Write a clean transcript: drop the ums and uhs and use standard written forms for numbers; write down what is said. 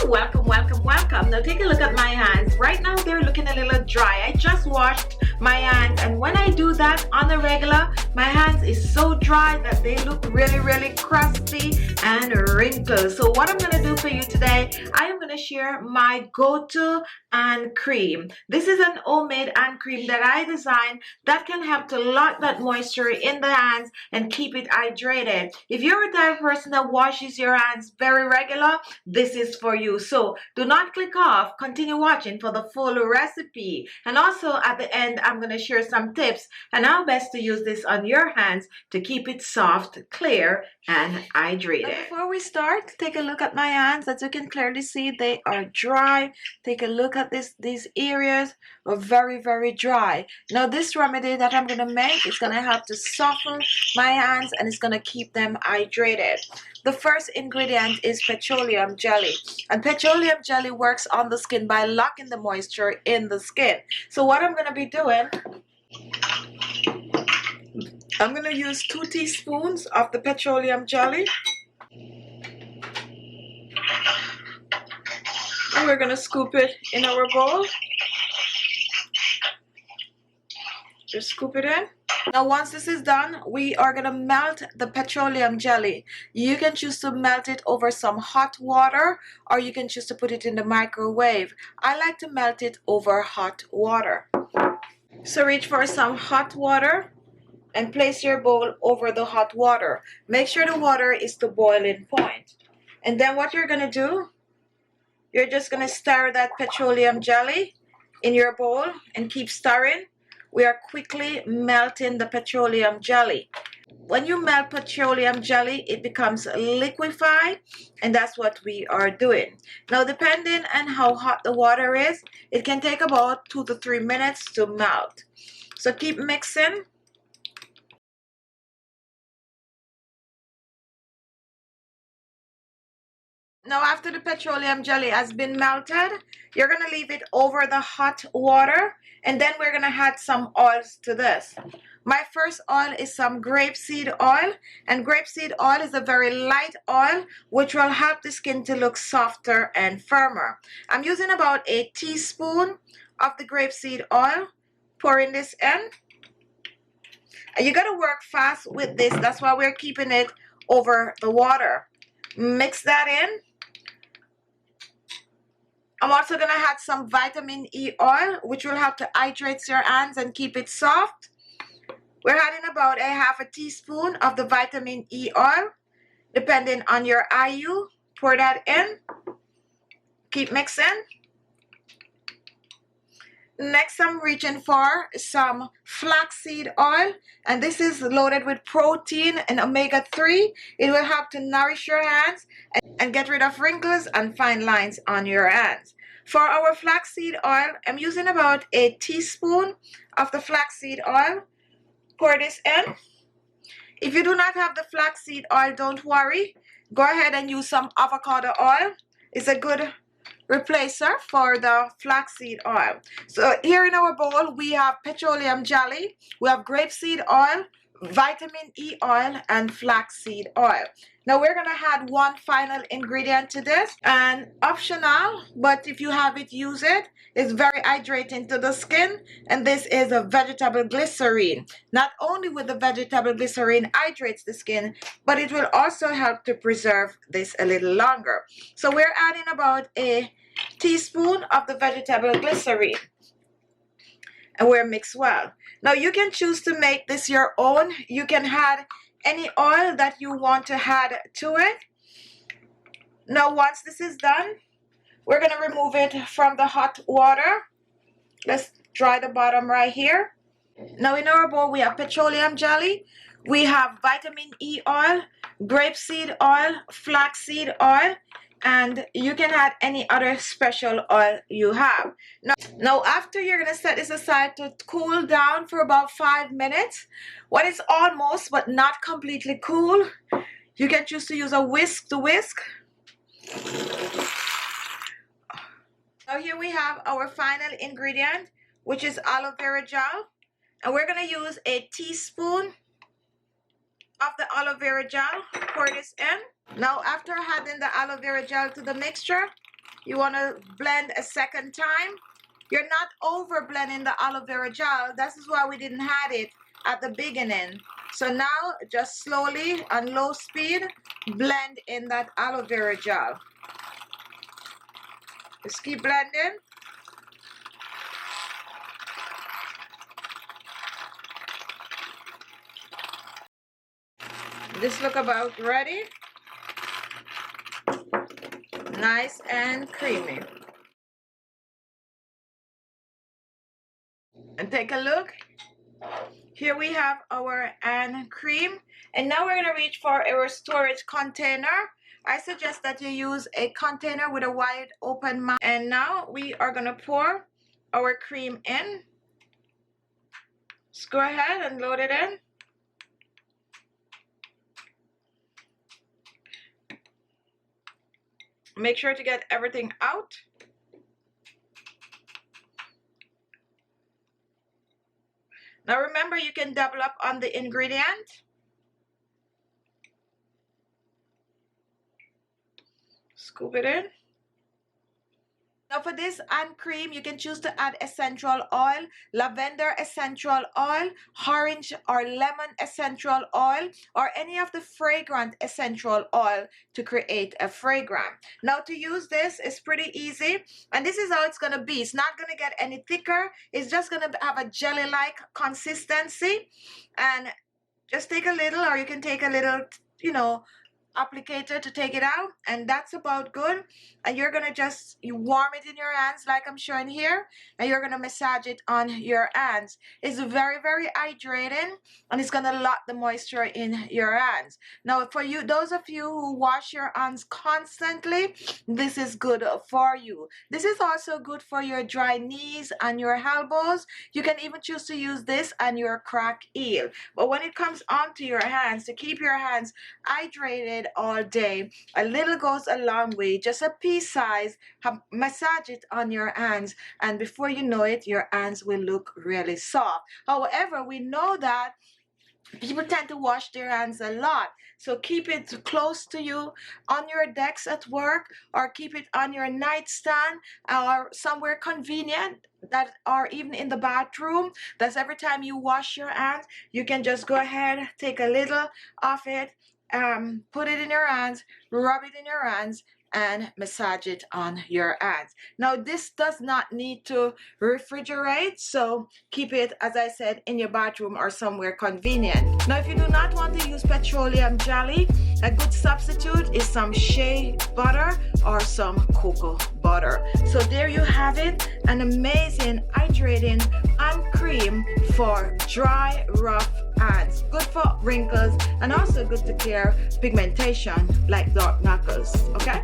Welcome, welcome, welcome. Now take a look at my hands. Right now they're looking a little dry. I just washed my hands, and when I do that on the regular, my hands is so dry that they look really crusty and wrinkled. So what I'm going to do for you today, I am going to share my go-to hand cream. This is an homemade hand cream that I designed that can help to lock that moisture in the hands and keep it hydrated. If you're a type of person that washes your hands very regular, this is for you. So do not click off, continue watching for the full recipe. And also at the end, I'm going to share some tips and how best to use this on your hands to keep it soft, clear, and hydrated. Now before we start, take a look at my hands. As you can clearly see, they are dry. Take a look at these areas are very dry. Now this remedy that I'm going to make is going to help to soften my hands, and it's going to keep them hydrated. The first ingredient is petroleum jelly, and petroleum jelly works on the skin by locking the moisture in the skin. So what I'm going to be doing, I'm going to use 2 teaspoons of the petroleum jelly, and we're going to scoop it in our bowl. Just scoop it in. Now once this is done, we are going to melt the petroleum jelly. You can choose to melt it over some hot water, or you can choose to put it in the microwave. I like to melt it over hot water. So reach for some hot water and place your bowl over the hot water. Make sure the water is the boiling point. And then what you're going to do, you're just going to stir that petroleum jelly in your bowl and keep stirring. We are quickly melting the petroleum jelly. When you melt petroleum jelly, it becomes liquefied, and that's what we are doing. Now, depending on how hot the water is, it can take about 2 to 3 minutes to melt. So keep mixing. Now after the petroleum jelly has been melted, you're going to leave it over the hot water, and then we're going to add some oils to this. My first oil is some grapeseed oil, and grapeseed oil is a very light oil which will help the skin to look softer and firmer. I'm using about 1 teaspoon of the grapeseed oil, pouring this in. And you got to work fast with this, that's why we're keeping it over the water. Mix that in. I'm also going to add some vitamin E oil, which will help to hydrate your hands and keep it soft. We're adding about 1/2 teaspoon of the vitamin E oil, depending on your IU. Pour that in. Keep mixing. Next, I'm reaching for some flaxseed oil, and this is loaded with protein and omega-3. It will help to nourish your hands and get rid of wrinkles and fine lines on your hands. For our flaxseed oil, I'm using about 1 teaspoon of the flaxseed oil. Pour this in. If you do not have the flaxseed oil, don't worry. Go ahead and use some avocado oil. It's a good replacer for the flaxseed oil. So here in our bowl we have petroleum jelly, we have grapeseed oil, vitamin E oil, and flaxseed oil. Now we're going to add one final ingredient to this, and optional, but if you have it, use it. It's very hydrating to the skin, and this is a vegetable glycerine. Not only will the vegetable glycerine hydrates the skin, but it will also help to preserve this a little longer. So we're adding about 1 teaspoon of the vegetable glycerine, and we're mixed well. Now you can choose to make this your own. You can add any oil that you want to add to it. Now once this is done, we're going to remove it from the hot water. Let's dry the bottom right here. Now in our bowl we have petroleum jelly, we have vitamin E oil, grapeseed oil, flaxseed oil, and you can add any other special oil you have. Now after, you're going to set this aside to cool down for about 5 minutes. When it's almost but not completely cool, you can choose to use a whisk to whisk. Now here we have our final ingredient, which is aloe vera gel, and we're going to use 1 teaspoon of the aloe vera gel. Pour this in. Now after adding the aloe vera gel to the mixture, you want to blend a second time. You're not over blending the aloe vera gel. This is why we didn't have it at the beginning. So now just slowly on low speed blend in that aloe vera gel. Just keep blending. This look about ready. Nice and creamy. And take a look. Here we have our hand cream. And now we're going to reach for our storage container. I suggest that you use a container with a wide open mouth. And now we are going to pour our cream in. Just go ahead and load it in. Make sure to get everything out. Now remember, you can double up on the ingredient. Scoop it in. Now for this hand cream, you can choose to add essential oil, lavender essential oil, orange or lemon essential oil, or any of the fragrant essential oil to create a fragrance. Now to use this is pretty easy, and this is how it's going to be. It's not going to get any thicker. It's just going to have a jelly-like consistency. And just take a little, or you can take a little, applicator to take it out, and that's about good. And you're gonna just warm it in your hands like I'm showing here, and you're gonna massage it on your hands. It's very, very hydrating, and it's gonna lock the moisture in your hands. Now for you, those of you who wash your hands constantly, this is good for you. This is also good for your dry knees and your elbows. You can even choose to use this on your cracked heel. But when it comes onto your hands, to keep your hands hydrated all day, a little goes a long way. Just a pea size, massage it on your hands, and before you know it, your hands will look really soft. However, we know that people tend to wash their hands a lot, so keep it close to you on your decks at work, or keep it on your nightstand, or somewhere convenient, that or even in the bathroom. That's every time you wash your hands, you can just go ahead, take a little of it, put it in your hands, rub it in your hands, and massage it on your hands. Now this does not need to refrigerate, so keep it, as I said, in your bathroom or somewhere convenient. Now if you do not want to use petroleum jelly, a good substitute is some shea butter or some cocoa butter. So there you have it, an amazing hydrating hand cream for dry, rough hands. Good for wrinkles, and also good to clear pigmentation like dark knuckles. Okay?